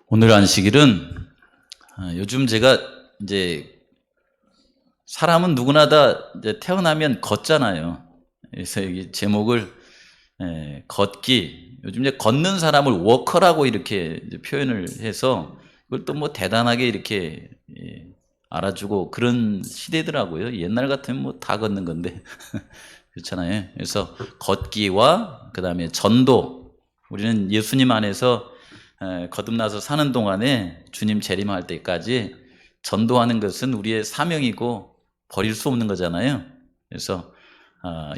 오늘 안식일은 요즘 제가 이제 사람은 누구나 다 이제 태어나면 걷잖아요. 그래서 여기 제목을 걷기. 요즘 이제 걷는 사람을 워커라고 이렇게 이제 표현을 해서 그걸 또 뭐 대단하게 이렇게 알아주고 그런 시대더라고요. 옛날 같으면 뭐 다 걷는 건데 그렇잖아요. 그래서 걷기와 그 다음에 전도. 우리는 예수님 안에서 거듭나서 사는 동안에 주님 재림할 때까지 전도하는 것은 우리의 사명이고 버릴 수 없는 거잖아요. 그래서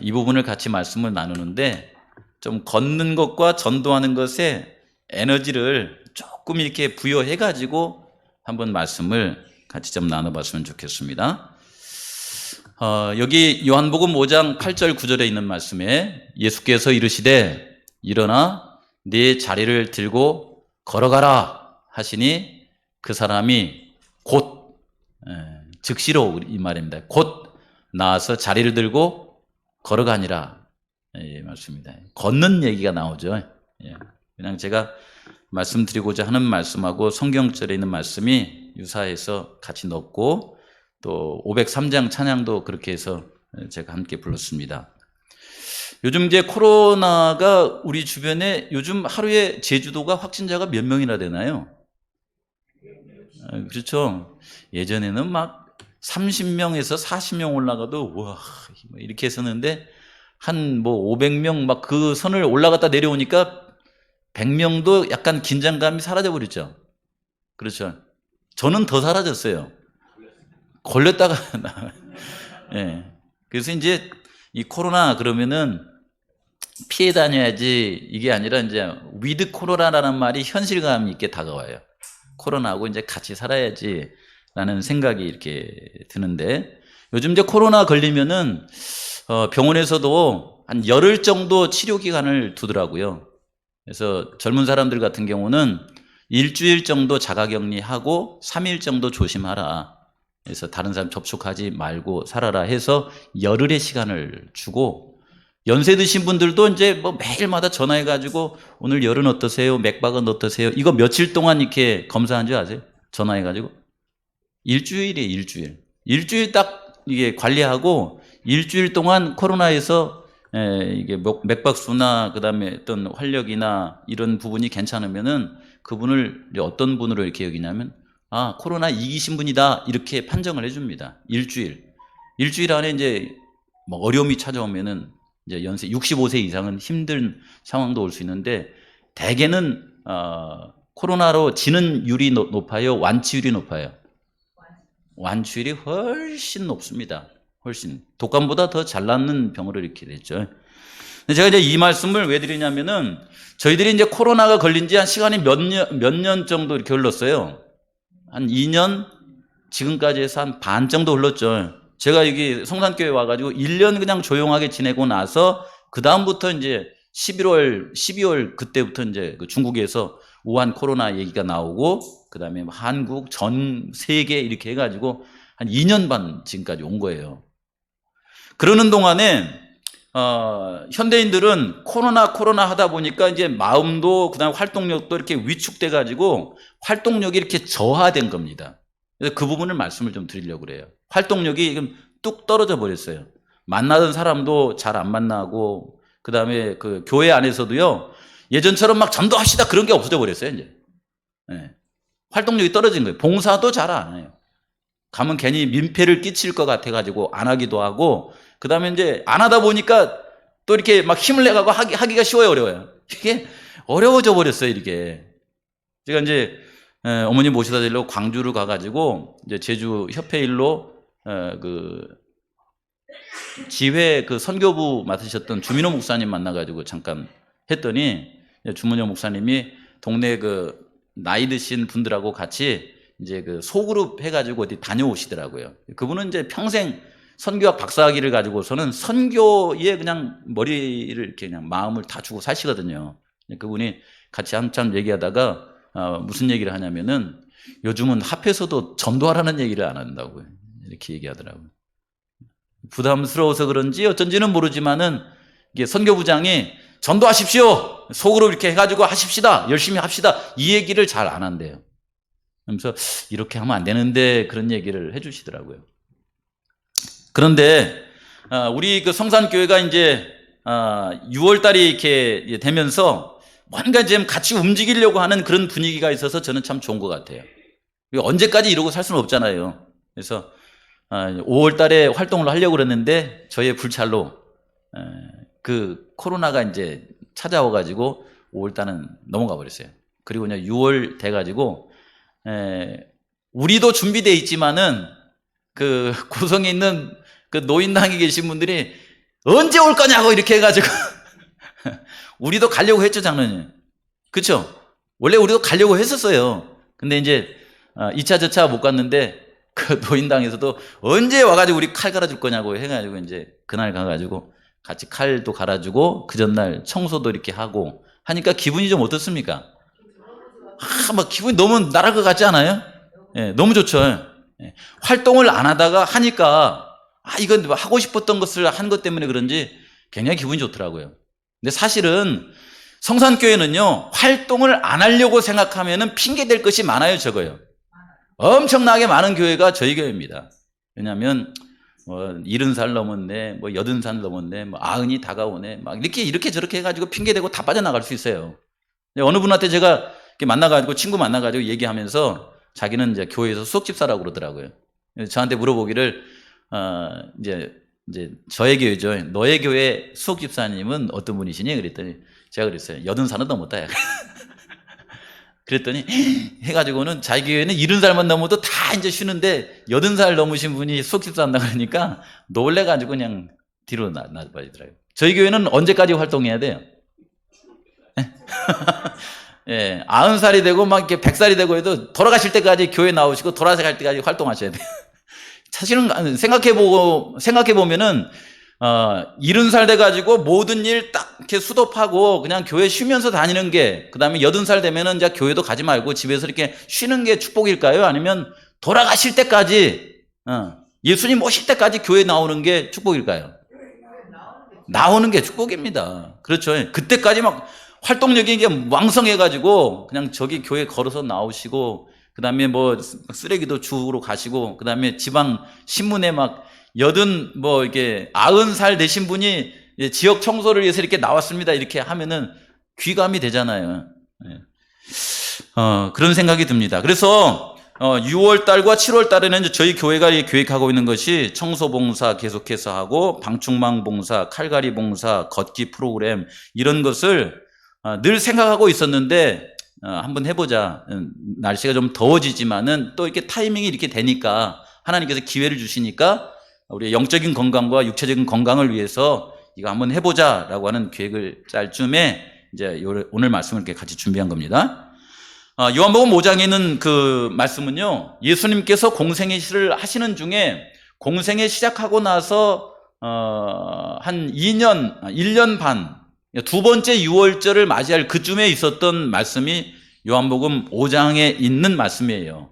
이 부분을 같이 말씀을 나누는데 좀 걷는 것과 전도하는 것에 에너지를 조금 이렇게 부여해 가지고 한번 말씀을 같이 좀 나눠봤으면 좋겠습니다. 여기 요한복음 5장 8절 9절에 있는 말씀에 예수께서 이르시되 일어나 네 자리를 들고 걸어가라 하시니 그 사람이 곧 즉시로 이 말입니다. 곧 나와서 자리를 들고 걸어가니라 이 말씀입니다. 걷는 얘기가 나오죠. 그냥 제가 말씀드리고자 하는 말씀하고 성경절에 있는 말씀이 유사해서 같이 넣었고 또 503장 찬양도 그렇게 해서 제가 함께 불렀습니다. 요즘 이제 코로나가 우리 주변에 요즘 하루에 제주도가 확진자가 몇 명이나 되나요? 그렇죠. 예전에는 막 30명에서 40명 올라가도 와 이렇게 했었는데 한 뭐 500명 막 그 선을 올라갔다 내려오니까 100명도 약간 긴장감이 사라져 버렸죠. 그렇죠. 저는 더 사라졌어요. 걸렸다가 예. 그래서 이제 이 코로나 그러면은 피해 다녀야지 이게 아니라 이제 위드 코로나라는 말이 현실감 있게 다가와요. 코로나하고 이제 같이 살아야지라는 생각이 이렇게 드는데 요즘 이제 코로나 걸리면은 병원에서도 한 열흘 정도 치료 기간을 두더라고요. 그래서 젊은 사람들 같은 경우는 일주일 정도 자가격리하고 3일 정도 조심하라. 그래서 다른 사람 접촉하지 말고 살아라 해서 열흘의 시간을 주고 연세 드신 분들도 이제 뭐 매일마다 전화해가지고 오늘 열은 어떠세요? 맥박은 어떠세요? 이거 며칠 동안 이렇게 검사한 줄 아세요? 전화해가지고 일주일이에요. 일주일. 일주일 딱 이게 관리하고 일주일 동안 코로나에서 이게 맥박수나 그다음에 어떤 활력이나 이런 부분이 괜찮으면은 그분을 어떤 분으로 이렇게 여기냐면 코로나 이기신 분이다 이렇게 판정을 해줍니다. 일주일 안에 이제 뭐 어려움이 찾아오면은 이제 연세 65세 이상은 힘든 상황도 올 수 있는데 대개는 코로나로 지는율이 높아요, 완치율이 높아요. 완치율이 훨씬 높습니다. 훨씬 독감보다 더 잘 낫는 병으로 이렇게 됐죠. 제가 이제 이 말씀을 왜 드리냐면은 저희들이 이제 코로나가 걸린 지 한 시간이 몇 년 정도 이렇게 흘렀어요. 한 2년 지금까지 해서 한 반 정도 흘렀죠. 제가 여기 성산교회 와가지고 1년 그냥 조용하게 지내고 나서 그 다음부터 이제 11월, 12월 그때부터 이제 그 중국에서 우한 코로나 얘기가 나오고 그 다음에 한국 전 세계 이렇게 해가지고 한 2년 반 지금까지 온 거예요. 그러는 동안에 현대인들은 코로나 하다 보니까 이제 마음도 그다음 활동력도 이렇게 위축돼 가지고 활동력이 이렇게 저하된 겁니다. 그래서 그 부분을 말씀을 좀 드리려고 그래요. 활동력이 지금 뚝 떨어져 버렸어요. 만나던 사람도 잘 안 만나고 그다음에 그 교회 안에서도요. 예전처럼 막 전도합시다 그런 게 없어져 버렸어요, 이제. 네. 활동력이 떨어진 거예요. 봉사도 잘 안 해요. 가면 괜히 민폐를 끼칠 것 같아 가지고 안 하기도 하고 그다음에 이제 안 하다 보니까 또 이렇게 막 힘을 내 갖고 하기가 쉬워요, 어려워요? 이게 어려워져 버렸어요, 이게. 제가 이제 어머니 모시다 드리려고 광주를 가 가지고 이제 제주 협회 일로 그 지회 그 선교부 맡으셨던 주민호 목사님 만나 가지고 잠깐 했더니 주민호 목사님이 동네 그 나이 드신 분들하고 같이 이제 그 소그룹 해가지고 어디 다녀오시더라고요. 그분은 이제 평생 선교학 박사학위를 가지고서는 선교에 그냥 머리를 이렇게 그냥 마음을 다 주고 사시거든요. 그분이 같이 한참 얘기하다가 무슨 얘기를 하냐면은 요즘은 합해서도 전도하라는 얘기를 안 한다고요. 이렇게 얘기하더라고요. 부담스러워서 그런지 어쩐지는 모르지만은 이게 선교부장이 전도하십시오. 속으로 이렇게 해가지고 하십시다. 열심히 합시다. 이 얘기를 잘 안 한대요. 그러면서 이렇게 하면 안 되는데 그런 얘기를 해주시더라고요. 그런데 우리 그 성산교회가 이제 6월 달이 이렇게 되면서 뭔가 지금 같이 움직이려고 하는 그런 분위기가 있어서 저는 참 좋은 것 같아요. 언제까지 이러고 살 수는 없잖아요. 그래서 5월 달에 활동을 하려고 그랬는데 저의 불찰로 그 코로나가 이제 찾아와가지고 5월 달은 넘어가 버렸어요. 그리고 이제 6월 돼가지고 우리도 준비되어 있지만은 그 고성에 있는 그 노인당에 계신 분들이 언제 올 거냐고 이렇게 해가지고 우리도 가려고 했죠, 장로님. 그쵸? 원래 우리도 가려고 했었어요. 근데 이제 2차 저차 못 갔는데 그 노인당에서도 언제 와가지고 우리 칼 갈아줄 거냐고 해가지고 이제 그날 가가지고 같이 칼도 갈아주고 그 전날 청소도 이렇게 하고 하니까 기분이 좀 어떻습니까? 막 기분이 너무 나랄 것 같지 않아요? 예, 너무 좋죠. 예. 활동을 안 하다가 하니까 이건 하고 싶었던 것을 한 것 때문에 그런지 굉장히 기분이 좋더라고요. 근데 사실은 성산교회는요, 활동을 안 하려고 생각하면은 핑계 댈 것이 많아요, 적어요. 엄청나게 많은 교회가 저희 교회입니다. 왜냐하면 70살 넘었네, 80살 넘었네, 90이 다가오네, 막 이렇게 저렇게 해가지고 핑계대고 다 빠져나갈 수 있어요. 어느 분한테 제가 만나가지고 친구 만나가지고 얘기하면서 자기는 이제 교회에서 수석집사라고 그러더라고요. 저한테 물어보기를 이제 저의 교회죠. 너의 교회 수석집사님은 어떤 분이시니? 그랬더니 제가 그랬어요. 80살은 넘었다. 그랬더니 해가지고는 자기 교회는 70살만 넘어도 다 이제 쉬는데 80살 넘으신 분이 수석집사 한다 그러니까 놀래가지고 그냥 뒤로 나빠지더라고요. 저희 교회는 언제까지 활동해야 돼요? 예, 90살이 되고 막 이렇게 100살이 되고 해도 돌아가실 때까지 교회 나오시고 돌아갈 때까지 활동하셔야 돼요. 사실은 생각해보면은 70살 돼가지고 모든 일 딱 이렇게 수도하고 그냥 교회 쉬면서 다니는 게, 그 다음에 80살 되면은 이제 교회도 가지 말고 집에서 이렇게 쉬는 게 축복일까요? 아니면 돌아가실 때까지, 예수님 오실 때까지 교회 나오는 게 축복일까요? 나오는 게 축복입니다. 그렇죠. 그때까지 막 활동력이 게 왕성해가지고 그냥 저기 교회 걸어서 나오시고, 그 다음에 쓰레기도 주우러 가시고, 그 다음에 지방 신문에 막 이렇게 90살 되신 분이 지역 청소를 위해서 이렇게 나왔습니다. 이렇게 하면은 귀감이 되잖아요. 그런 생각이 듭니다. 그래서 6월 달과 7월 달에는 이제 저희 교회가 계획하고 있는 것이 청소 봉사 계속해서 하고, 방충망 봉사, 칼갈이 봉사, 걷기 프로그램, 이런 것을 늘 생각하고 있었는데 한번 해보자. 날씨가 좀 더워지지만은 또 이렇게 타이밍이 이렇게 되니까 하나님께서 기회를 주시니까 우리 영적인 건강과 육체적인 건강을 위해서 이거 한번 해보자라고 하는 계획을 짤 쯤에 이제 오늘 말씀을 이렇게 같이 준비한 겁니다. 요한복음 5장에 있는 그 말씀은요, 예수님께서 공생의 시를 하시는 중에 공생애 시작하고 나서 한 1년 반, 두 번째 유월절을 맞이할 그쯤에 있었던 말씀이 요한복음 5장에 있는 말씀이에요.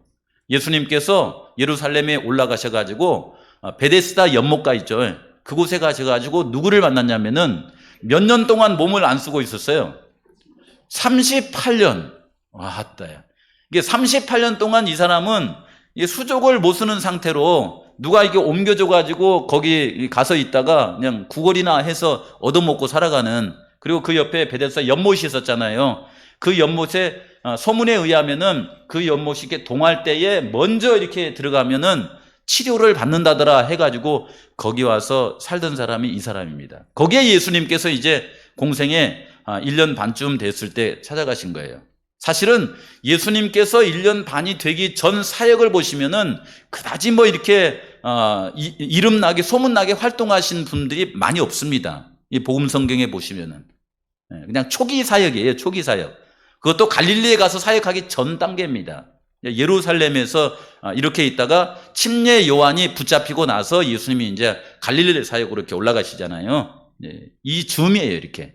예수님께서 예루살렘에 올라가셔가지고 베데스다 연못가 있죠. 그곳에 가셔가지고 누구를 만났냐면은 몇 년 동안 몸을 안 쓰고 있었어요. 38년. 왔다야. 이게 38년 동안 이 사람은 수족을 못 쓰는 상태로 누가 이게 옮겨줘가지고 거기 가서 있다가 그냥 구걸이나 해서 얻어먹고 살아가는, 그리고 그 옆에 베데스다 연못이 있었잖아요. 그 연못에 소문에 의하면은 그 연못이 이렇게 동할 때에 먼저 이렇게 들어가면은 치료를 받는다더라 해가지고 거기 와서 살던 사람이 이 사람입니다. 거기에 예수님께서 이제 공생에 1년 반쯤 됐을 때 찾아가신 거예요. 사실은 예수님께서 1년 반이 되기 전 사역을 보시면은 그다지 이렇게 이름나게 소문나게 활동하신 분들이 많이 없습니다. 이 복음 성경에 보시면은 그냥 초기 사역이에요. 초기 사역. 그것도 갈릴리에 가서 사역하기 전 단계입니다. 예루살렘에서 이렇게 있다가 침례 요한이 붙잡히고 나서 예수님이 이제 갈릴리 사역으로 이렇게 올라가시잖아요. 이 즈음이에요, 이렇게.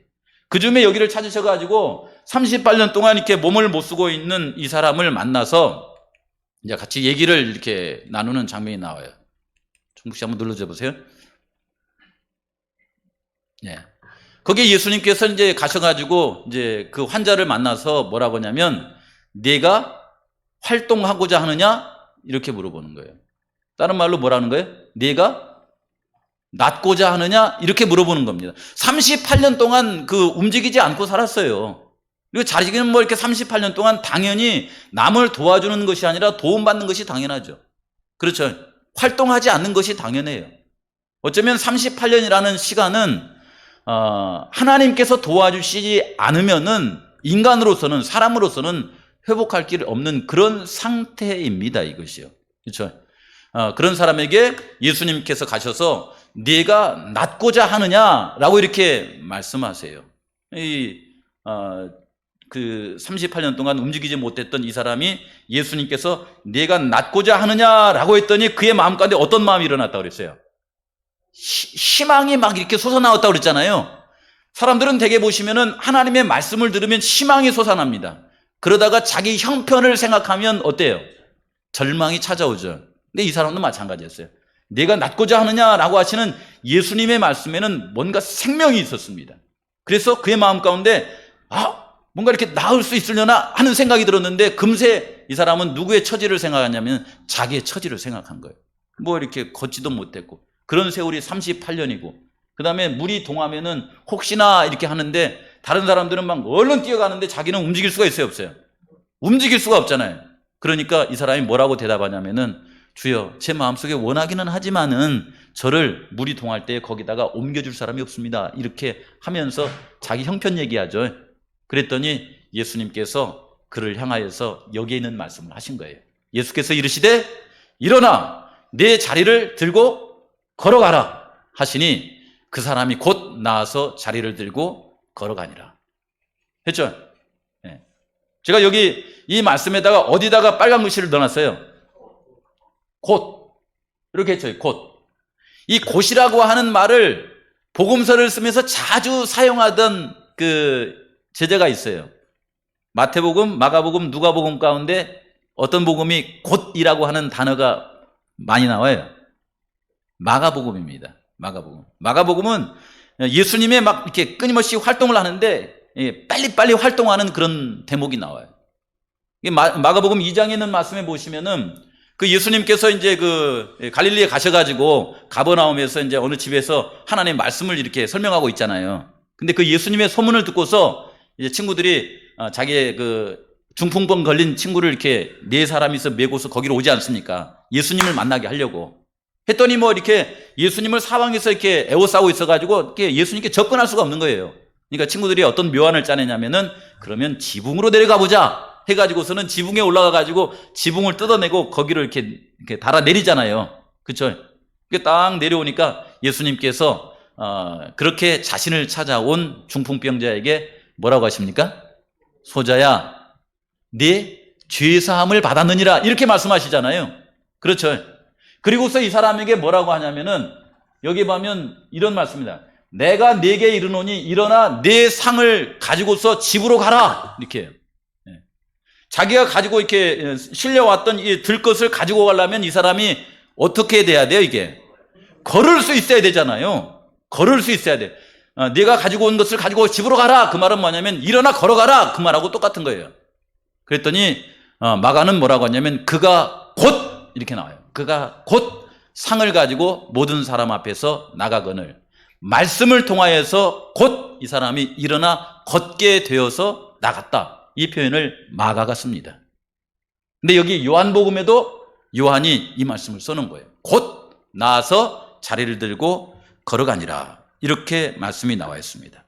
그 즈음에 여기를 찾으셔가지고 38년 동안 이렇게 몸을 못 쓰고 있는 이 사람을 만나서 이제 같이 얘기를 이렇게 나누는 장면이 나와요. 정국 씨 한번 눌러줘 보세요. 예. 거기에 예수님께서 이제 가셔가지고 이제 그 환자를 만나서 뭐라고 하냐면, 네가 활동하고자 하느냐? 이렇게 물어보는 거예요. 다른 말로 뭐라는 거예요? 네가 낫고자 하느냐? 이렇게 물어보는 겁니다. 38년 동안 그 움직이지 않고 살았어요. 그리고 자기는 뭐 이렇게 38년 동안 당연히 남을 도와주는 것이 아니라 도움받는 것이 당연하죠. 그렇죠. 활동하지 않는 것이 당연해요. 어쩌면 38년이라는 시간은 하나님께서 도와주시지 않으면은 인간으로서는, 사람으로서는 회복할 길 없는 그런 상태입니다. 이것이요. 그렇죠. 그런 사람에게 예수님께서 가셔서 네가 낫고자 하느냐라고 이렇게 말씀하세요. 그 38년 동안 움직이지 못했던 이 사람이 예수님께서 네가 낫고자 하느냐라고 했더니 그의 마음 가운데 어떤 마음이 일어났다고 그랬어요? 희망이 막 이렇게 솟아나왔다고 그랬잖아요. 사람들은 대개 보시면은 하나님의 말씀을 들으면 희망이 솟아납니다. 그러다가 자기 형편을 생각하면 어때요? 절망이 찾아오죠. 근데 이 사람도 마찬가지였어요. 네가 낫고자 하느냐라고 하시는 예수님의 말씀에는 뭔가 생명이 있었습니다. 그래서 그의 마음 가운데 뭔가 이렇게 나을 수 있으려나 하는 생각이 들었는데, 금세 이 사람은 누구의 처지를 생각하냐면 자기의 처지를 생각한 거예요. 뭐 이렇게 걷지도 못했고, 그런 세월이 38년이고, 그 다음에 물이 동하면은 혹시나 이렇게 하는데 다른 사람들은 막 얼른 뛰어가는데 자기는 움직일 수가 있어요, 없어요? 움직일 수가 없잖아요. 그러니까 이 사람이 뭐라고 대답하냐면은, 주여, 제 마음속에 원하기는 하지만은 저를 물이 동할 때 거기다가 옮겨줄 사람이 없습니다. 이렇게 하면서 자기 형편 얘기하죠. 그랬더니 예수님께서 그를 향하여서 여기에 있는 말씀을 하신 거예요. 예수께서 이르시되 일어나 내 자리를 들고 걸어가라 하시니 그 사람이 곧 나와서 자리를 들고 걸어가니라 했죠. 네. 제가 여기 이 말씀에다가 어디다가 빨간 글씨를 넣어놨어요? 곧. 이렇게 했죠. 곧. 이 곧이라고 하는 말을 복음서를 쓰면서 자주 사용하던 그 제자가 있어요. 마태복음, 마가복음, 누가복음 가운데 어떤 복음이 곧이라고 하는 단어가 많이 나와요? 마가복음입니다. 마가복음. 마가복음은 예수님의 막 이렇게 끊임없이 활동을 하는데 빨리빨리 활동하는 그런 대목이 나와요. 마가복음 2장에 있는 말씀에 보시면은 그 예수님께서 이제 그 갈릴리에 가셔가지고 가버나움에서 이제 어느 집에서 하나님의 말씀을 이렇게 설명하고 있잖아요. 근데 그 예수님의 소문을 듣고서 이제 친구들이 자기의 그 중풍병 걸린 친구를 이렇게 네 사람이서 메고서 거기로 오지 않습니까? 예수님을 만나게 하려고 했더니 뭐 이렇게 예수님을 사방에서 이렇게 애워싸고 있어가지고 이렇게 예수님께 접근할 수가 없는 거예요. 그러니까 친구들이 어떤 묘안을 짜내냐면은 그러면 지붕으로 내려가 보자 해가지고서는 지붕에 올라가가지고 지붕을 뜯어내고 거기를 이렇게 달아 내리잖아요. 그렇죠? 그게 딱 내려오니까 예수님께서 그렇게 자신을 찾아온 중풍병자에게 뭐라고 하십니까? 소자야, 네 죄사함을 받았느니라 이렇게 말씀하시잖아요. 그렇죠? 그리고서 이 사람에게 뭐라고 하냐면은 여기 보면 이런 말씀입니다. 내가 네게 이르노니 일어나 네 상을 가지고서 집으로 가라 이렇게 해요. 자기가 가지고 이렇게 실려왔던 이 들것을 가지고 가려면 이 사람이 어떻게 돼야 돼요? 이게 걸을 수 있어야 되잖아요. 걸을 수 있어야 돼. 네가 가지고 온 것을 가지고 집으로 가라. 그 말은 뭐냐면 일어나 걸어가라. 그 말하고 똑같은 거예요. 그랬더니 마가는 뭐라고 하냐면 그가 곧 이렇게 나와요. 그가 곧 상을 가지고 모든 사람 앞에서 나가거늘 말씀을 통하여서 곧 이 사람이 일어나 걷게 되어서 나갔다. 이 표현을 마가가 씁니다. 근데 여기 요한복음에도 요한이 이 말씀을 써놓은 거예요. 곧 나와서 자리를 들고 걸어가니라. 이렇게 말씀이 나와 있습니다.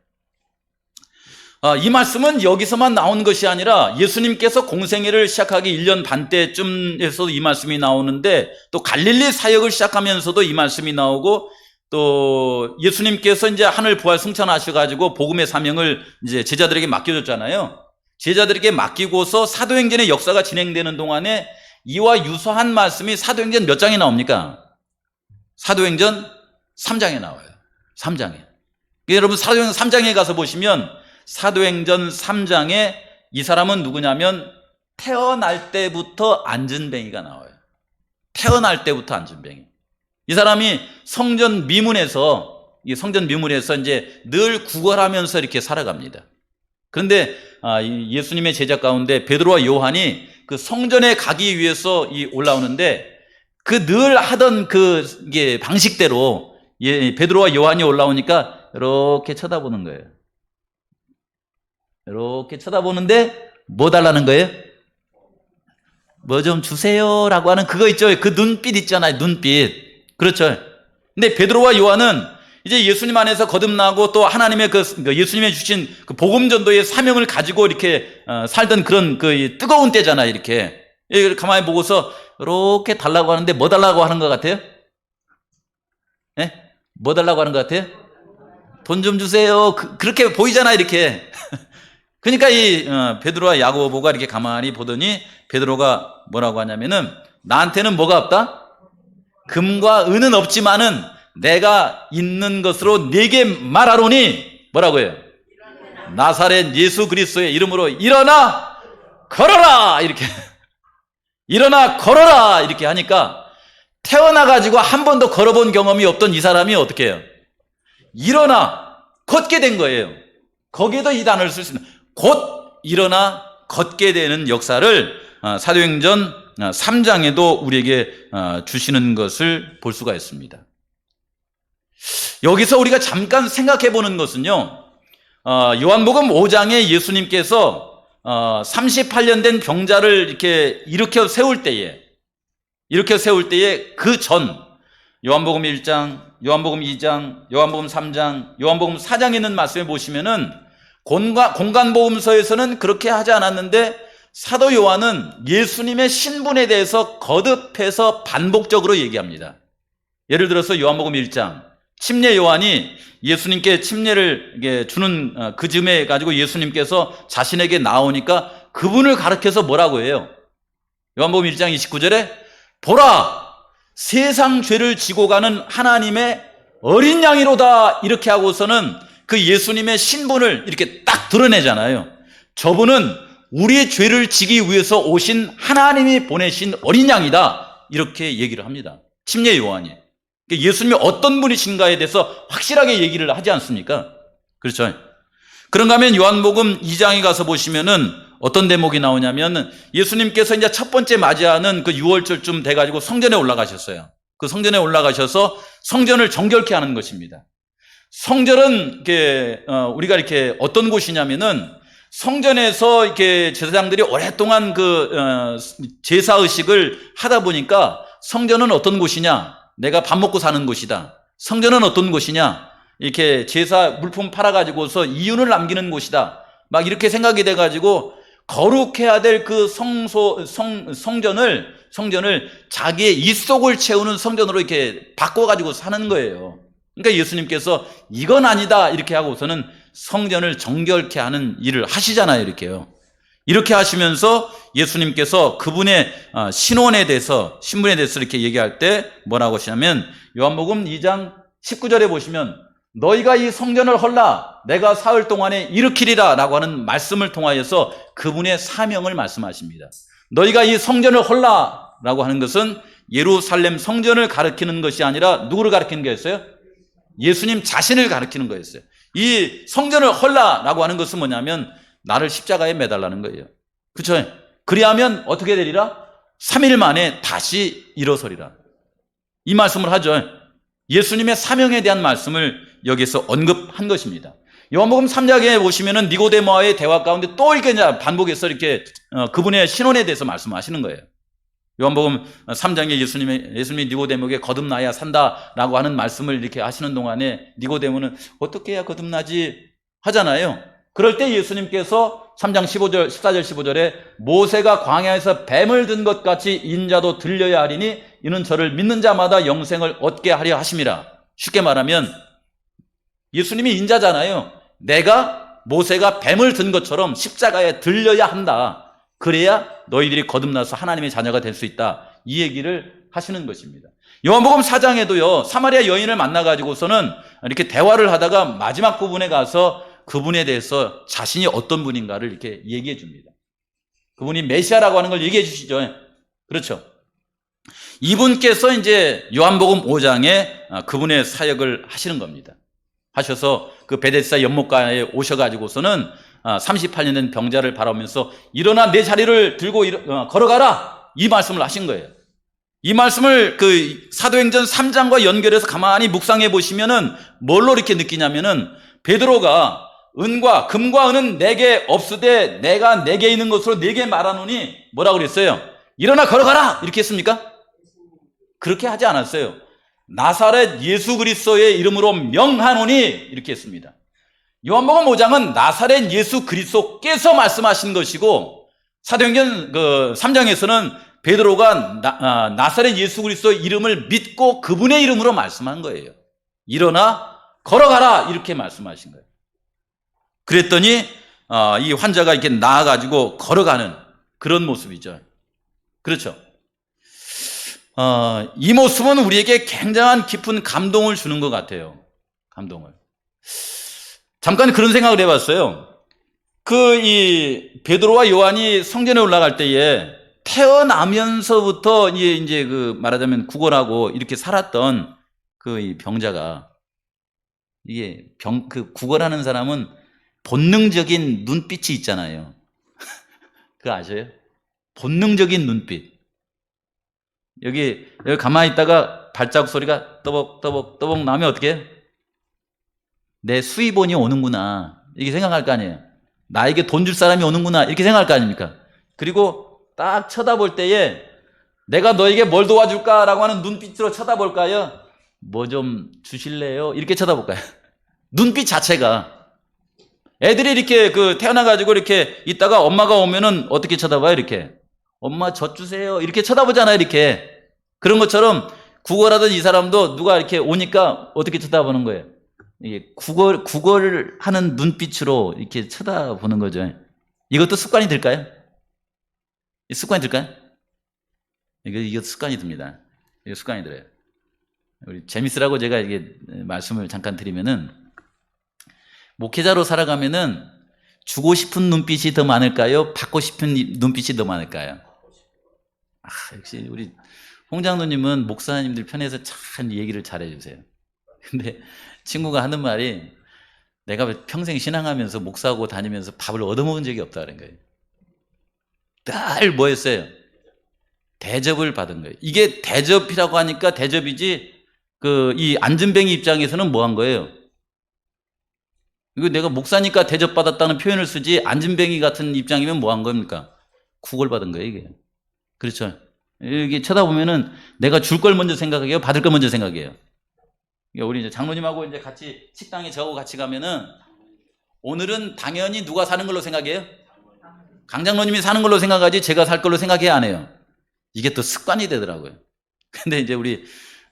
이 말씀은 여기서만 나온 것이 아니라 예수님께서 공생애를 시작하기 1년 반 때쯤에서도 이 말씀이 나오는데 또 갈릴리 사역을 시작하면서도 이 말씀이 나오고 또 예수님께서 이제 하늘 부활 승천하셔가지고 복음의 사명을 이제 제자들에게 맡겨줬잖아요. 제자들에게 맡기고서 사도행전의 역사가 진행되는 동안에 이와 유사한 말씀이 사도행전 몇 장에 나옵니까? 사도행전 3장에 나와요. 3장에. 여러분 사도행전 3장에 가서 보시면 사도행전 3장에 이 사람은 누구냐면 태어날 때부터 안전뱅이가 나와요. 태어날 때부터 안전뱅이. 이 사람이 성전 미문에서 이 성전 미문에서 이제 늘 구걸하면서 이렇게 살아갑니다. 그런데 예수님의 제자 가운데 베드로와 요한이 그 성전에 가기 위해서 올라오는데 그 늘 하던 이게 방식대로 베드로와 요한이 올라오니까 이렇게 쳐다보는 거예요. 이렇게 쳐다보는데 뭐 달라는 거예요? 뭐 좀 주세요라고 하는 그거 있죠. 그 눈빛 있잖아요. 눈빛. 그렇죠. 근데 베드로와 요한은 이제 예수님 안에서 거듭나고 또 하나님의 예수님이 주신 그 복음 전도의 사명을 가지고 이렇게 살던 그런 그 뜨거운 때잖아요. 이렇게 가만히 보고서 이렇게 달라고 하는데 뭐 달라고 하는 것 같아요? 예? 뭐 달라고 하는 것 같아요? 돈 좀 주세요. 그렇게 보이잖아요. 이렇게. 그러니까 베드로와 야고보가 이렇게 가만히 보더니 베드로가 뭐라고 하냐면은 나한테는 뭐가 없다? 금과 은은 없지만은 내가 있는 것으로 네게 말하노니 뭐라고 해요? 나사렛 예수 그리스도의 이름으로 일어나 걸어라 이렇게 일어나 걸어라 이렇게 하니까 태어나가지고 한 번도 걸어본 경험이 없던 이 사람이 어떻게 해요? 일어나 걷게 된 거예요. 거기에도 이 단어를 쓸 수 있는 곧 일어나 걷게 되는 역사를 사도행전 3장에도 우리에게 주시는 것을 볼 수가 있습니다. 여기서 우리가 잠깐 생각해 보는 것은요, 요한복음 5장에 예수님께서 38년 된 병자를 이렇게 일으켜 세울 때에 그 전 요한복음 1장, 요한복음 2장, 요한복음 3장, 요한복음 4장에 있는 말씀에 보시면은 공간복음서에서는 그렇게 하지 않았는데 사도 요한은 예수님의 신분에 대해서 거듭해서 반복적으로 얘기합니다. 예를 들어서 요한복음 1장 침례 요한이 예수님께 침례를 주는 그 즈음에 가지고 예수님께서 자신에게 나오니까 그분을 가르쳐서 뭐라고 해요? 요한복음 1장 29절에 보라 세상 죄를 지고 가는 하나님의 어린 양이로다 이렇게 하고서는 그 예수님의 신분을 이렇게 딱 드러내잖아요. 저분은 우리의 죄를 지기 위해서 오신 하나님이 보내신 어린 양이다 이렇게 얘기를 합니다. 침례 요한이 예수님이 어떤 분이신가에 대해서 확실하게 얘기를 하지 않습니까? 그렇죠. 그런가 하면 요한복음 2장에 가서 보시면은 어떤 대목이 나오냐면 예수님께서 이제 첫 번째 맞이하는 그 6월절쯤 돼가지고 성전에 올라가셨어요. 그 성전에 올라가셔서 성전을 정결케 하는 것입니다. 성전은 우리가 이렇게 어떤 곳이냐면은 성전에서 이렇게 제사장들이 오랫동안 제사 의식을 하다 보니까 성전은 어떤 곳이냐? 내가 밥 먹고 사는 곳이다. 성전은 어떤 곳이냐? 이렇게 제사 물품 팔아가지고서 이윤을 남기는 곳이다. 막 이렇게 생각이 돼가지고 거룩해야 될 그 성전을 자기의 입속을 채우는 성전으로 이렇게 바꿔가지고 사는 거예요. 그러니까 예수님께서 이건 아니다 이렇게 하고서는 성전을 정결케 하는 일을 하시잖아요. 이렇게 하시면서 예수님께서 그분의 신분에 대해서 이렇게 얘기할 때 뭐라고 하시냐면 요한복음 2장 19절에 보시면 너희가 이 성전을 헐라 내가 사흘 동안에 일으키리라 라고 하는 말씀을 통하여서 그분의 사명을 말씀하십니다. 너희가 이 성전을 헐라 라고 하는 것은 예루살렘 성전을 가리키는 것이 아니라 누구를 가리키는 거였어요? 예수님 자신을 가리키는 거였어요. 이 성전을 헐라 라고 하는 것은 뭐냐면 나를 십자가에 매달라는 거예요. 그렇죠? 그리하면 어떻게 되리라? 3일 만에 다시 일어서리라. 이 말씀을 하죠. 예수님의 사명에 대한 말씀을 여기서 언급한 것입니다. 요한복음 3장에 보시면은 니고데모와의 대화 가운데 또 이렇게 반복해서 이렇게 그분의 신원에 대해서 말씀하시는 거예요. 요한복음 3장에 예수님이 니고데모에게 거듭나야 산다라고 하는 말씀을 이렇게 하시는 동안에 니고데모는 어떻게 해야 거듭나지 하잖아요. 그럴 때 예수님께서 3장 14절 15절에 모세가 광야에서 뱀을 든 것 같이 인자도 들려야 하리니 이는 저를 믿는 자마다 영생을 얻게 하려 하심이라. 쉽게 말하면 예수님이 인자잖아요. 모세가 뱀을 든 것처럼 십자가에 들려야 한다. 그래야 너희들이 거듭나서 하나님의 자녀가 될 수 있다. 이 얘기를 하시는 것입니다. 요한복음 4장에도요. 사마리아 여인을 만나가지고서는 이렇게 대화를 하다가 마지막 부분에 가서 그분에 대해서 자신이 어떤 분인가를 이렇게 얘기해 줍니다. 그분이 메시아라고 하는 걸 얘기해 주시죠. 그렇죠. 이분께서 이제 요한복음 5장에 그분의 사역을 하시는 겁니다. 하셔서 그 베데스다 연못가에 오셔가지고서는 38년 된 병자를 바라보면서 일어나 내 자리를 들고 걸어가라, 이 말씀을 하신 거예요. 이 말씀을 그 사도행전 3장과 연결해서 가만히 묵상해 보시면은 뭘로 이렇게 느끼냐면은, 베드로가 은과 금과 은은 내게 없으되 내가 내게 있는 것으로 내게 말하노니 뭐라고 그랬어요? 일어나 걸어가라, 이렇게 했습니까? 그렇게 하지 않았어요. 나사렛 예수 그리스도의 이름으로 명하노니 이렇게 했습니다. 요한복음 5장은 나사렛 예수 그리스도께서 말씀하신 것이고, 사도행전 3장에서는 베드로가 나사렛 예수 그리스도의 이름을 믿고 그분의 이름으로 말씀한 거예요. 일어나 걸어가라, 이렇게 말씀하신 거예요. 그랬더니 이 환자가 이렇게 나아가지고 걸어가는 그런 모습이죠. 그렇죠. 이 모습은 우리에게 굉장한 깊은 감동을 주는 것 같아요. 감동을. 잠깐 그런 생각을 해봤어요. 이 베드로와 요한이 성전에 올라갈 때에 태어나면서부터 이제 말하자면 구걸하고 이렇게 살았던 이 병자가, 이게 구걸하는 사람은 본능적인 눈빛이 있잖아요. 그거 아셔요? 본능적인 눈빛. 여기 가만히 있다가 발자국 소리가 떠벅떠벅 나면 어떻게 해요? 내 수입원이 오는구나, 이렇게 생각할 거 아니에요. 나에게 돈 줄 사람이 오는구나, 이렇게 생각할 거 아닙니까? 그리고 딱 쳐다볼 때에 내가 너에게 뭘 도와줄까라고 하는 눈빛으로 쳐다볼까요? 뭐 좀 주실래요? 이렇게 쳐다볼까요? 눈빛 자체가. 애들이 이렇게 태어나가지고 이렇게 있다가 엄마가 오면은 어떻게 쳐다봐요? 이렇게. 엄마 젖 주세요, 이렇게 쳐다보잖아요. 이렇게. 그런 것처럼 구걸하던 이 사람도 누가 이렇게 오니까 어떻게 쳐다보는 거예요? 이게 구걸을 하는 눈빛으로 이렇게 쳐다보는 거죠. 이것도 습관이 될까요? 습관이 들까요? 이거 습관이 듭니다. 이거 습관이 들어요. 우리 재밌으라고 제가 이게 말씀을 잠깐 드리면은, 목회자로 살아가면은 주고 싶은 눈빛이 더 많을까요? 받고 싶은 눈빛이 더 많을까요? 역시 우리 홍 장로님은 목사님들 편에서 참 얘기를 잘해 주세요. 근데 친구가 하는 말이, 내가 평생 신앙하면서 목사하고 다니면서 밥을 얻어먹은 적이 없다는 거예요. 늘 뭐 했어요? 대접을 받은 거예요. 이게 대접이라고 하니까 대접이지, 이 안진뱅이 입장에서는 뭐 한 거예요? 이거 내가 목사니까 대접받았다는 표현을 쓰지, 안진뱅이 같은 입장이면 뭐 한 겁니까? 구걸받은 거예요, 이게. 그렇죠. 이게 쳐다보면은 내가 줄 걸 먼저 생각해요? 받을 걸 먼저 생각해요? 우리 이제 장로님하고 이제 같이 식당에 저하고 같이 가면은, 오늘은 당연히 누가 사는 걸로 생각해요? 강 장로님이 사는 걸로 생각하지 제가 살 걸로 생각해야 안 해요. 이게 또 습관이 되더라고요. 근데 이제 우리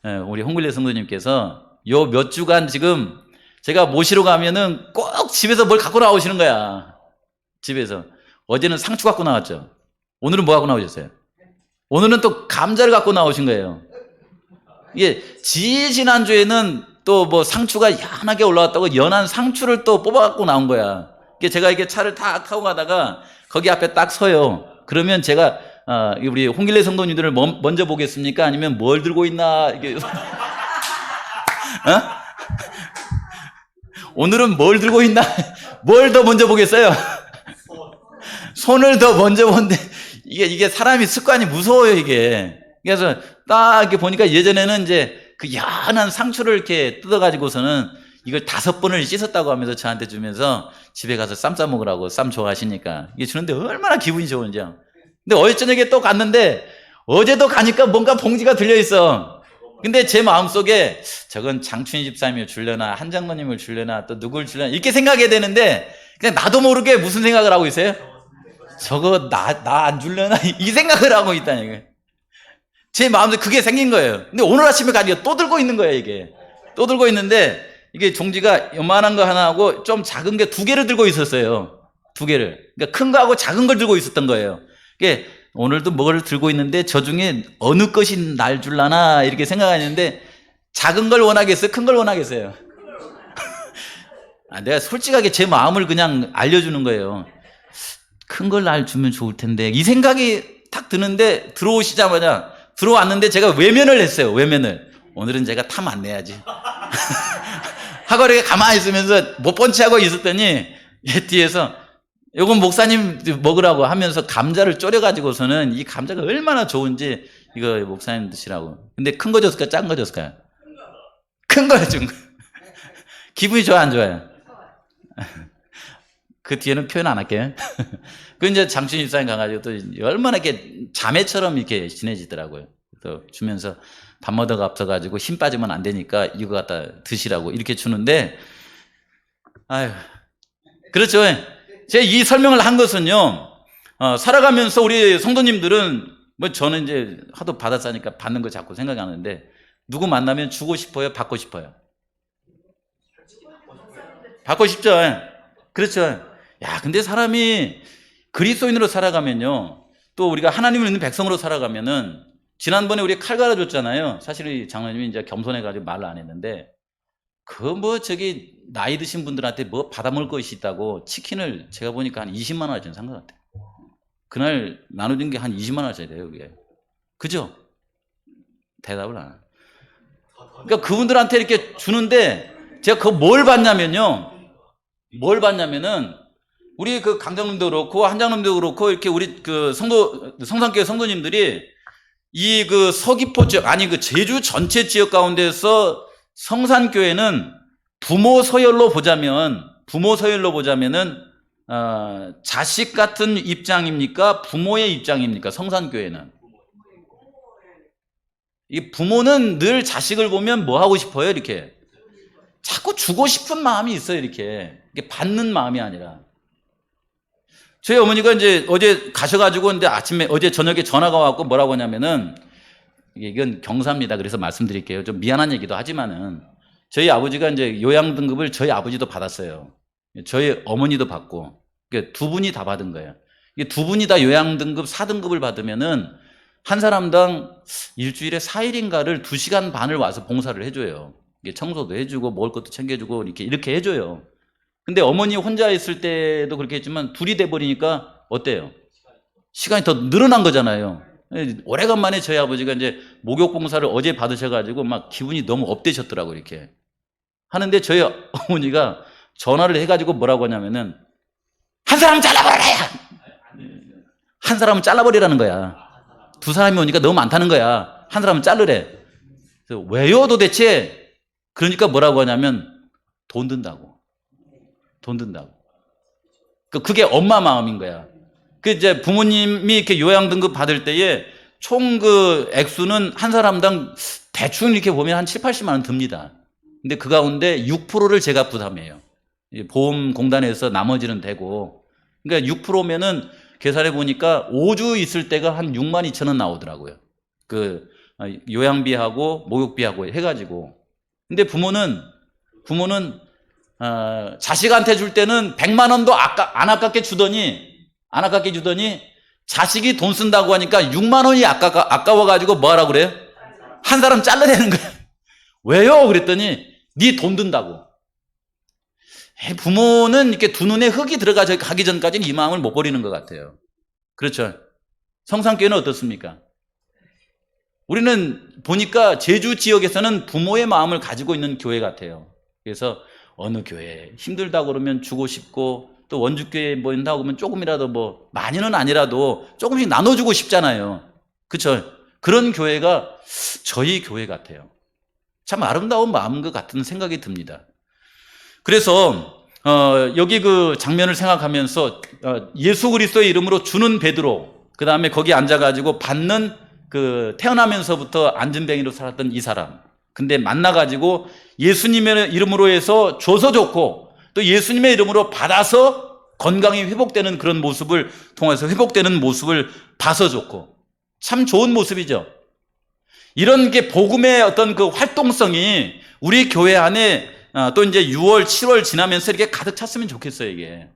홍길래 성도님께서 요 몇 주간 지금 제가 모시러 가면은 꼭 집에서 뭘 갖고 나오시는 거야. 집에서. 어제는 상추 갖고 나왔죠. 오늘은 뭐 갖고 나오셨어요? 오늘은 또 감자를 갖고 나오신 거예요. 이게 지난주에는 또 뭐 상추가 연하게 올라왔다고 연한 상추를 또 뽑아 갖고 나온 거야. 제가 이렇게 차를 딱 타고 가다가 거기 앞에 딱 서요. 그러면 제가 우리 홍길래 성도님들을 먼저 보겠습니까? 아니면 뭘 들고 있나? 이게 오늘은 뭘 들고 있나? 뭘 더 먼저 보겠어요? 손을 더 먼저 보는데, 이게 사람이 습관이 무서워요, 이게. 그래서 딱 이렇게 보니까 예전에는 이제 그 연한 상추를 이렇게 뜯어가지고서는 이걸 5번을 씻었다고 하면서 저한테 주면서 집에 가서 쌈 싸 먹으라고, 쌈 좋아하시니까 이게 주는데 얼마나 기분이 좋은지요. 근데 어제 저녁에 또 갔는데, 어제도 가니까 뭔가 봉지가 들려있어. 근데 제 마음속에 저건 장춘희 집사님을 주려나, 한 장로님을 주려나, 또 누굴 주려나, 이렇게 생각해야 되는데, 그냥 나도 모르게 무슨 생각을 하고 있어요? 저거 나 안 주려나? 이 생각을 하고 있다니까요. 제 마음속에 그게 생긴 거예요. 근데 오늘 아침에 가니까 또 들고 있는 거예요, 이게. 또 들고 있는데, 이게 종지가 요만한 거 하나 하고 좀 작은 게 2개를 들고 있었어요. 2개를. 그러니까 큰 거하고 작은 걸 들고 있었던 거예요. 이게 오늘도 뭘 들고 있는데 저 중에 어느 것이 날 줄라나 이렇게 생각했는데, 작은 걸 원하겠어요? 큰 걸 원하겠어요? 내가 솔직하게 제 마음을 그냥 알려주는 거예요. 큰 걸 날 주면 좋을 텐데, 이 생각이 탁 드는데, 들어왔는데 제가 외면을 했어요. 외면을. 오늘은 제가 탐 안 내야지. 하고 이렇게 가만히 있으면서 못 본 체하고 있었더니 얘 뒤에서 요건 목사님 먹으라고 하면서 감자를 졸여가지고서는 이 감자가 얼마나 좋은지 이거 목사님 드시라고. 근데 큰 거 줬을까? 작은 거 줬을까요? 큰 거 준 거. 기분이 좋아, 안 좋아요? 그 뒤에는 표현 안 할게요. 그 이제 장춘 집사님 가가지고 또 얼마나 이렇게 자매처럼 이렇게 지내지더라고요. 또 주면서 밥 먹다가 앞서가지고 힘 빠지면 안 되니까 이거 갖다 드시라고 이렇게 주는데, 아유, 그렇죠. 제가 이 설명을 한 것은요, 살아가면서 우리 성도님들은 뭐 저는 이제 하도 받았으니까 받는 거 자꾸 생각하는데, 누구 만나면 주고 싶어요? 받고 싶어요? 받고 싶죠. 그렇죠. 야, 근데 사람이 그리스도인으로 살아가면요, 또 우리가 하나님을 믿는 백성으로 살아가면은, 지난번에 우리 칼 갈아줬잖아요. 사실 이 장로님이 이제 겸손해가지고 말을 안 했는데, 그 뭐 저기 나이 드신 분들한테 뭐 받아먹을 것이 있다고 치킨을 제가 보니까 한 20만 원짜리 산 것 같아요. 그날 나눠준 게 한 20만 원짜리 돼요, 그게. 그죠? 대답을 안 해요. 그러니까 그분들한테 이렇게 주는데, 제가 그거 뭘 봤냐면요, 우리 그 강장님도 그렇고 한장님도 그렇고 이렇게 우리 그 성산교회 성도님들이 이 그 서귀포 지역, 아니 그 제주 전체 지역 가운데서 성산교회는 부모 서열로 보자면은 자식 같은 입장입니까? 부모의 입장입니까? 성산교회는. 이 부모는 늘 자식을 보면 뭐 하고 싶어요? 이렇게 자꾸 주고 싶은 마음이 있어요. 이렇게 받는 마음이 아니라. 저희 어머니가 이제 어제 가셔가지고 근데 어제 저녁에 전화가 왔고 뭐라고 하냐면은, 이건 경사입니다. 그래서 말씀드릴게요. 좀 미안한 얘기도 하지만은, 저희 아버지가 이제 요양 등급을 저희 아버지도 받았어요. 저희 어머니도 받고, 그러니까 두 분이 다 받은 거예요. 이게 두 분이 다 요양 등급 4등급을 받으면은 한 사람당 일주일에 4일인가를 2시간 반을 와서 봉사를 해줘요. 이게 청소도 해주고 먹을 것도 챙겨주고 이렇게 해줘요. 근데 어머니 혼자 있을 때도 그렇게 했지만 둘이 돼버리니까 어때요? 시간이 더 늘어난 거잖아요. 오래간만에 저희 아버지가 이제 목욕 봉사를 어제 받으셔가지고 막 기분이 너무 업되셨더라고요. 이렇게 하는데 저희 어머니가 전화를 해가지고 뭐라고 하냐면은, 한 사람 잘라버려야! 한 사람은 잘라버리라는 거야. 두 사람이 오니까 너무 많다는 거야. 한 사람은 자르래. 그래서 왜요 도대체? 그러니까 뭐라고 하냐면, 돈 든다고. 그게 엄마 마음인 거야. 그 이제 부모님이 이렇게 요양 등급 받을 때에 총 그 액수는 한 사람당 대충 이렇게 보면 한 7, 80만 원 듭니다. 근데 그 가운데 6%를 제가 부담해요. 보험공단에서 나머지는 되고. 그러니까 6%면은 계산해 보니까 5주 있을 때가 한 6만 2천 원 나오더라고요. 그 요양비하고 목욕비하고 해가지고. 근데 부모는 자식한테 줄 때는 100만 원도 안 아깝게 주더니 자식이 돈 쓴다고 하니까 6만 원이 아까워가지고 뭐 하라고 그래요? 한 사람 잘라내는 거야. 왜요? 그랬더니 네 돈 든다고. 부모는 이렇게 두 눈에 흙이 가기 전까지는 이 마음을 못 버리는 것 같아요. 그렇죠? 성산교회는 어떻습니까? 우리는 보니까 제주 지역에서는 부모의 마음을 가지고 있는 교회 같아요. 그래서 어느 교회 힘들다고 그러면 주고 싶고, 또 원주교회 뭐 한다고 그러면 조금이라도 뭐 많이는 아니라도 조금씩 나눠주고 싶잖아요. 그렇죠? 그런 교회가 저희 교회 같아요. 참 아름다운 마음인 것 같은 생각이 듭니다. 그래서 여기 그 장면을 생각하면서 예수 그리스도의 이름으로 주는 베드로, 그 다음에 거기 앉아가지고 받는 그 태어나면서부터 안전뱅이로 살았던 이 사람, 근데 만나가지고 예수님의 이름으로 해서 줘서 좋고, 또 예수님의 이름으로 받아서 건강이 회복되는 그런 모습을 통해서 회복되는 모습을 봐서 좋고, 참 좋은 모습이죠. 이런 게 복음의 어떤 그 활동성이 우리 교회 안에 또 이제 6월, 7월 지나면서 이렇게 가득 찼으면 좋겠어요. 이게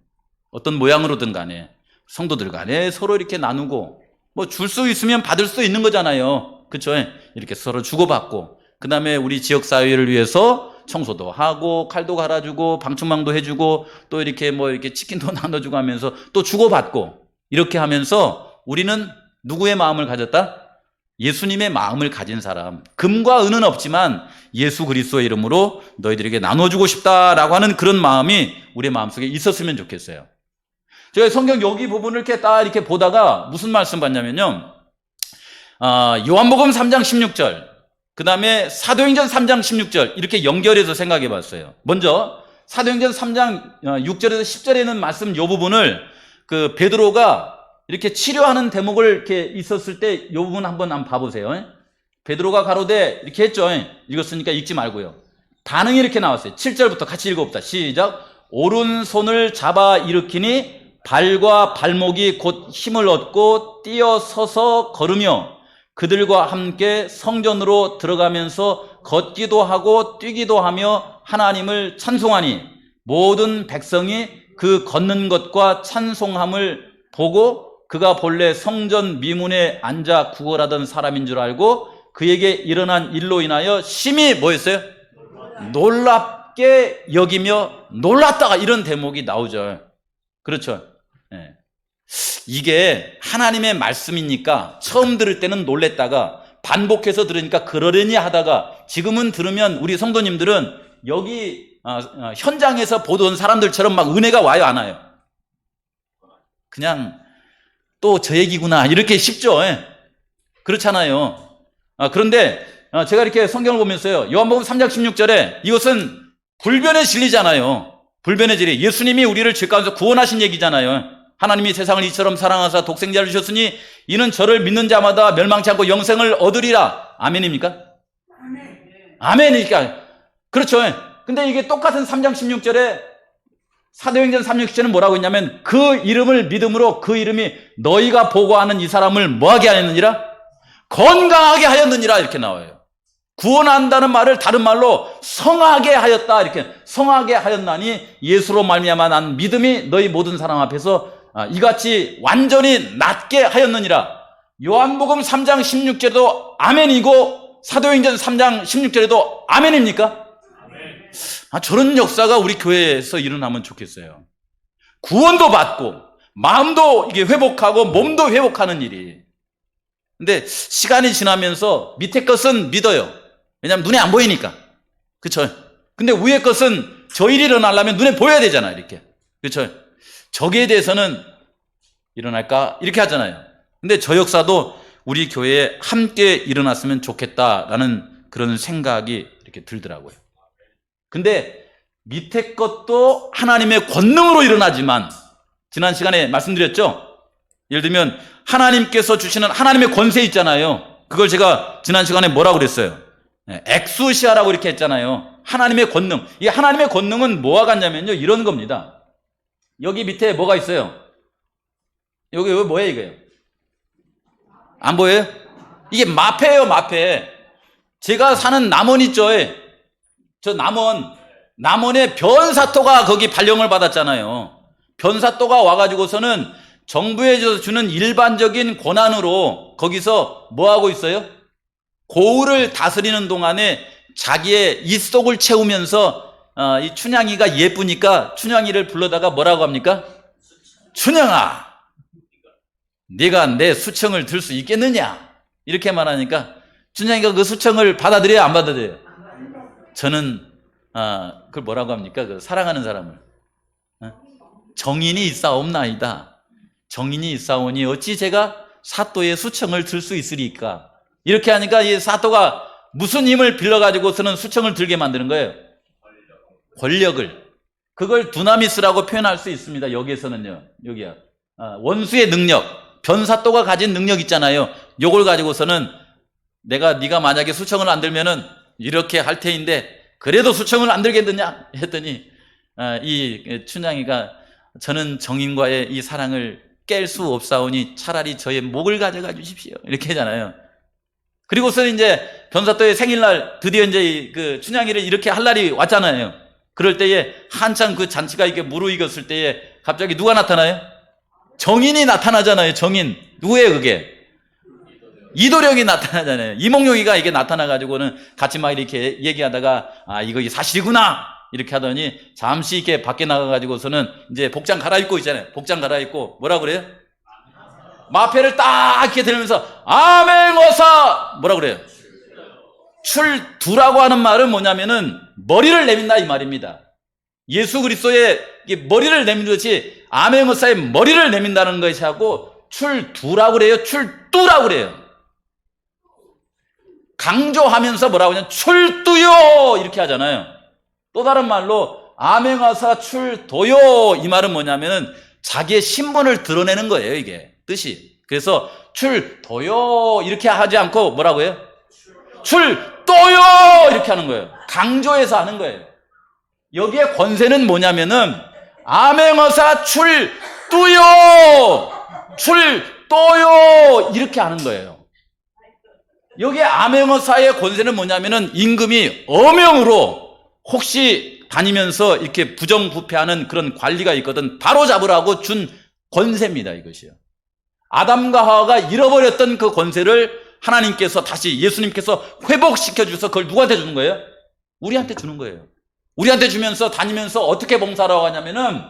어떤 모양으로든 간에 성도들 간에 서로 이렇게 나누고, 뭐 줄 수 있으면 받을 수 있는 거잖아요. 그렇죠? 이렇게 서로 주고받고, 그 다음에 우리 지역사회를 위해서 청소도 하고, 칼도 갈아주고, 방충망도 해주고, 또 이렇게 뭐 이렇게 치킨도 나눠주고 하면서 또 주고받고, 이렇게 하면서 우리는 누구의 마음을 가졌다? 예수님의 마음을 가진 사람, 금과 은은 없지만 예수 그리스도의 이름으로 너희들에게 나눠주고 싶다라고 하는 그런 마음이 우리의 마음속에 있었으면 좋겠어요. 제가 성경 여기 부분을 이렇게 딱 이렇게 보다가 무슨 말씀 봤냐면요. 요한복음 3장 16절, 그 다음에 사도행전 3장 16절 이렇게 연결해서 생각해 봤어요. 먼저 사도행전 3장 6절에서 10절에는 말씀 이 부분을 그 베드로가 이렇게 치료하는 대목을 이렇게 있었을 때 이 부분 한번 봐보세요. 베드로가 가로되 이렇게 했죠. 읽었으니까 읽지 말고요. 반응이 이렇게 나왔어요. 7절부터 같이 읽어봅시다. 시작. 오른손을 잡아 일으키니 발과 발목이 곧 힘을 얻고 뛰어 서서 걸으며 그들과 함께 성전으로 들어가면서 걷기도 하고 뛰기도 하며 하나님을 찬송하니 모든 백성이 그 걷는 것과 찬송함을 보고 그가 본래 성전 미문에 앉아 구걸하던 사람인 줄 알고 그에게 일어난 일로 인하여 심히 뭐였어요? 놀랍게 여기며 놀랐다가 이런 대목이 나오죠. 그렇죠. 네. 이게 하나님의 말씀이니까 처음 들을 때는 놀랬다가 반복해서 들으니까 그러려니 하다가 지금은 들으면 우리 성도님들은 여기 현장에서 보던 사람들처럼 막 은혜가 와요, 안 와요? 그냥 또 저 얘기구나 이렇게 쉽죠. 그렇잖아요. 그런데 제가 이렇게 성경을 보면서요, 요한복음 3장 16절에 이것은 불변의 진리잖아요. 불변의 진리. 예수님이 우리를 죄 가운데서 구원하신 얘기잖아요. 하나님이 세상을 이처럼 사랑하사 독생자를 주셨으니 이는 저를 믿는 자마다 멸망치 않고 영생을 얻으리라. 아멘입니까? 아멘이니까. 그렇죠. 근데 이게 똑같은 3장 16절에 사도행전 3장 16절은 뭐라고 했냐면 그 이름을 믿음으로 그 이름이 너희가 보고하는 이 사람을 뭐하게 하였느니라? 건강하게 하였느니라 이렇게 나와요. 구원한다는 말을 다른 말로 성하게 하였다 이렇게. 성하게 하였나니 예수로 말미암아 난 믿음이 너희 모든 사람 앞에서 이같이 완전히 낫게 하였느니라. 요한복음 3장 16절에도 아멘이고 사도행전 3장 16절에도 아멘입니까? 저런 역사가 우리 교회에서 일어나면 좋겠어요. 구원도 받고 마음도 이게 회복하고 몸도 회복하는 일이. 근데 시간이 지나면서 밑에 것은 믿어요. 왜냐하면 눈에 안 보이니까. 그렇죠? 근데 위에 것은 저 일이 일어나려면 눈에 보여야 되잖아요. 이렇게. 그렇죠? 저기에 대해서는 일어날까? 이렇게 하잖아요. 근데 저 역사도 우리 교회에 함께 일어났으면 좋겠다라는 그런 생각이 이렇게 들더라고요. 근데 밑에 것도 하나님의 권능으로 일어나지만 지난 시간에 말씀드렸죠? 예를 들면 하나님께서 주시는 하나님의 권세 있잖아요. 그걸 제가 지난 시간에 뭐라고 그랬어요? 엑수시아라고 이렇게 했잖아요. 하나님의 권능. 이 하나님의 권능은 뭐와 같냐면요, 이런 겁니다. 여기 밑에 뭐가 있어요? 여기 뭐예요 이거요? 안 보여요? 이게 마패예요, 마패. 제가 사는 남원 있죠? 저 남원에 변사또가 거기 발령을 받았잖아요. 변사또가 와가지고서는 정부에서 주는 일반적인 권한으로 거기서 뭐 하고 있어요? 고을을 다스리는 동안에 자기의 입속을 채우면서 이 춘향이가 예쁘니까 춘향이를 불러다가 뭐라고 합니까? 춘향아, 네가 내 수청을 들 수 있겠느냐? 이렇게 말하니까 춘향이가 그 수청을 받아들여요, 안 받아들여요? 저는 그걸 뭐라고 합니까? 그 사랑하는 사람을 정인이 있사옵나이다. 정인이 있사오니 어찌 제가 사또의 수청을 들 수 있으리까? 이렇게 하니까 이 사또가 무슨 힘을 빌려가지고서는 수청을 들게 만드는 거예요? 권력을. 그걸 두나미스라고 표현할 수 있습니다. 여기에서는요. 여기야. 원수의 능력. 변사또가 가진 능력 있잖아요. 요걸 가지고서는 네가 만약에 수청을 안 들면은 이렇게 할 테인데 그래도 수청을 안 들겠느냐? 했더니 이 춘향이가 저는 정인과의 이 사랑을 깰 수 없사오니 차라리 저의 목을 가져가 주십시오. 이렇게 하잖아요. 그리고서 이제 변사또의 생일날 드디어 이제 그 춘향이를 이렇게 할 날이 왔잖아요. 그럴 때에 한창 그 잔치가 이렇게 무르익었을 때에 갑자기 누가 나타나요? 정인이 나타나잖아요. 정인. 누구예요, 그게? 이도령이 나타나잖아요. 이몽룡이가 이게 나타나가지고는 같이 막 이렇게 얘기하다가 이거 사실이구나 이렇게 하더니 잠시 이렇게 밖에 나가가지고서는 이제 복장 갈아입고 있잖아요. 복장 갈아입고 뭐라 그래요? 마패를 딱 이렇게 들면서 아멘거사 뭐라 그래요? 출두라고 하는 말은 뭐냐면은 머리를 내민다 이 말입니다. 예수 그리스도의 머리를 내민듯이 아멘거사의 머리를 내민다는 것이 하고 출두라고 그래요. 출두라고 그래요. 강조하면서 뭐라고 하냐면 출두요 이렇게 하잖아요. 또 다른 말로 아멘거사 출도요 이 말은 뭐냐면은 자기의 신분을 드러내는 거예요. 이게 뜻이. 그래서 출도요 이렇게 하지 않고 뭐라고 해요? 출도요 이렇게 하는 거예요. 강조해서 하는 거예요. 여기에 권세는 뭐냐면은 아멘거사 출두요 출도요 이렇게 하는 거예요. 여기에 아멘거사의 권세는 뭐냐면은 임금이 어명으로 혹시 다니면서 이렇게 부정부패하는 그런 관리가 있거든 바로 잡으라고 준 권세입니다. 이것이요. 아담과 하와가 잃어버렸던 그 권세를 하나님께서 다시 예수님께서 회복시켜 주셔서 그걸 누구한테 주는 거예요? 우리한테 주는 거예요. 우리한테 주면서 다니면서 어떻게 봉사라고 하냐면은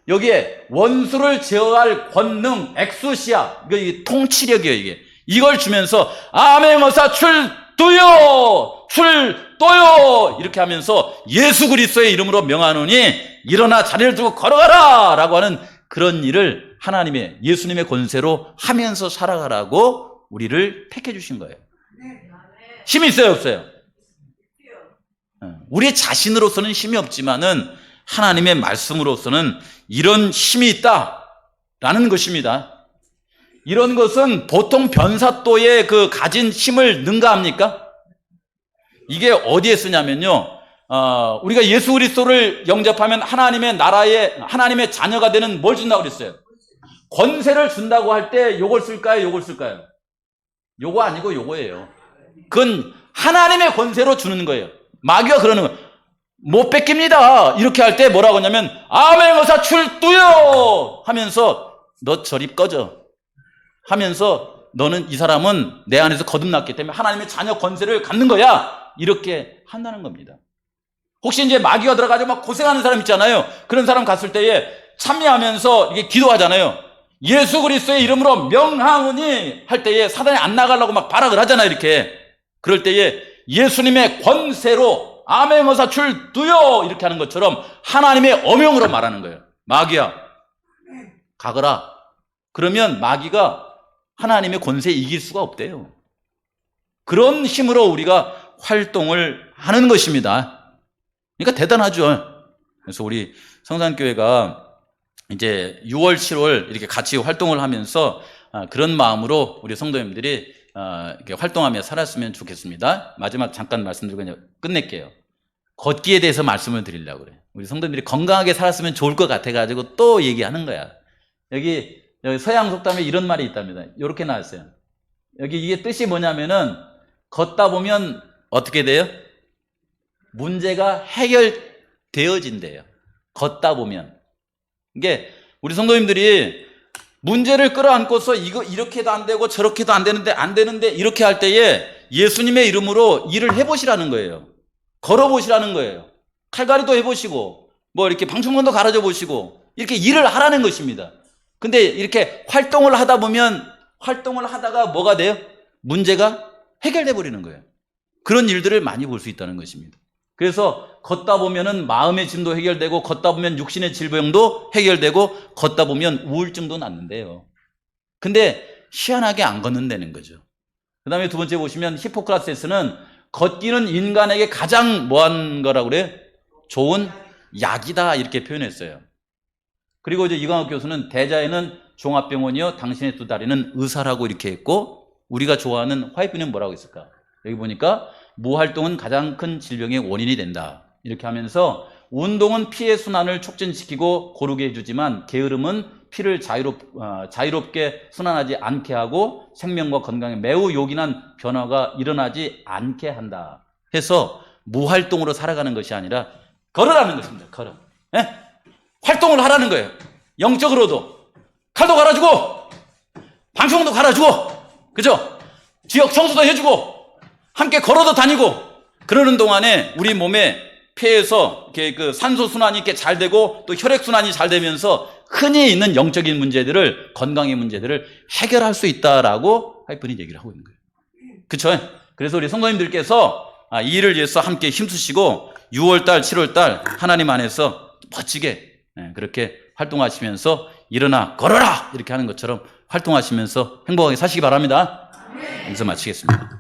여기에 원수를 제어할 권능 엑수시아 이게 통치력이에요. 이게 이걸 주면서 아멘거사 출두요 출도요 이렇게 하면서 예수 그리스도의 이름으로 명하노니 일어나 자리를 두고 걸어가라 라고 하는 그런 일을 하나님의 예수님의 권세로 하면서 살아가라고 우리를 택해 주신 거예요. 힘이 있어요 없어요? 우리 자신으로서는 힘이 없지만은 하나님의 말씀으로서는 이런 힘이 있다라는 것입니다. 이런 것은 보통 변사또의 그 가진 힘을 능가합니까? 이게 어디에 쓰냐면요. 우리가 예수 그리스도를 영접하면 하나님의 나라에 하나님의 자녀가 되는 뭘 준다고 그랬어요? 권세를 준다고 할 때 요걸 쓸까요? 요걸 쓸까요? 요거 아니고 요거예요. 그건 하나님의 권세로 주는 거예요. 마귀가 그러는 거예요. 못 뺏깁니다. 이렇게 할 때 뭐라고 하냐면 아멘거사 출두요 하면서 너 저리 꺼져 하면서 너는 이 사람은 내 안에서 거듭났기 때문에 하나님의 자녀 권세를 갖는 거야. 이렇게 한다는 겁니다. 혹시 이제 마귀가 들어가지고 막 고생하는 사람 있잖아요. 그런 사람 갔을 때에 참여하면서 이게 기도하잖아요. 예수 그리스도의 이름으로 명하오니 할 때에 사단이 안 나가려고 막 발악을 하잖아요. 이렇게. 그럴 때에 예수님의 권세로 아멘거사 출두요 이렇게 하는 것처럼 하나님의 어명으로 말하는 거예요. 마귀야 가거라. 그러면 마귀가 하나님의 권세에 이길 수가 없대요. 그런 힘으로 우리가 활동을 하는 것입니다. 그러니까 대단하죠. 그래서 우리 성산교회가 이제 6월, 7월 이렇게 같이 활동을 하면서 그런 마음으로 우리 성도님들이 이렇게 활동하며 살았으면 좋겠습니다. 마지막 잠깐 말씀드리고 그냥 끝낼게요. 걷기에 대해서 말씀을 드리려고 그래요. 우리 성도님들이 건강하게 살았으면 좋을 것 같아가지고 또 얘기하는 거야. 여기 서양 속담에 이런 말이 있답니다. 이렇게 나왔어요. 여기 이게 뜻이 뭐냐면은 걷다 보면 어떻게 돼요? 문제가 해결되어진대요. 걷다 보면. 이게 우리 성도님들이 문제를 끌어안고서 이거 이렇게도 안 되고 저렇게도 안 되는데 이렇게 할 때에 예수님의 이름으로 일을 해보시라는 거예요. 걸어보시라는 거예요. 칼갈이도 해보시고 뭐 이렇게 방충망도 갈아줘 보시고 이렇게 일을 하라는 것입니다. 근데 이렇게 활동을 하다 보면 활동을 하다가 뭐가 돼요? 문제가 해결돼 버리는 거예요. 그런 일들을 많이 볼 수 있다는 것입니다. 그래서 걷다 보면은 마음의 짐도 해결되고 걷다 보면 육신의 질병도 해결되고 걷다 보면 우울증도 낫는데요. 근데 희한하게 안 걷는다는 거죠. 그 다음에 두 번째 보시면 히포크라테스는 걷기는 인간에게 가장 뭐한 거라고 그래요? 좋은 약이다 이렇게 표현했어요. 그리고 이제 이광학 교수는 대자에는 종합병원이요 당신의 두 다리는 의사라고 이렇게 했고 우리가 좋아하는 화이트는 뭐라고 했을까? 여기 보니까 무활동은 가장 큰 질병의 원인이 된다. 이렇게 하면서 운동은 피의 순환을 촉진시키고 고르게 해주지만 게으름은 피를 자유롭게 순환하지 않게 하고 생명과 건강에 매우 요긴한 변화가 일어나지 않게 한다. 해서 무활동으로 살아가는 것이 아니라 걸으라는 것입니다. 걸어. 예? 활동을 하라는 거예요. 영적으로도. 칼도 갈아주고 방충망도 갈아주고 그죠? 지역 청소도 해주고 함께 걸어도 다니고 그러는 동안에 우리 몸에 폐에서 이렇게 그 산소 순환이 이렇게 잘 되고 또 혈액 순환이 잘 되면서 흔히 있는 영적인 문제들을, 건강의 문제들을 해결할 수 있다라고 하이픈이 얘기를 하고 있는 거예요. 그쵸? 그래서 우리 성도님들께서 이 일을 위해서 함께 힘쓰시고 6월달, 7월달 하나님 안에서 멋지게 그렇게 활동하시면서 일어나 걸어라 이렇게 하는 것처럼 활동하시면서 행복하게 사시기 바랍니다. 여기서 마치겠습니다.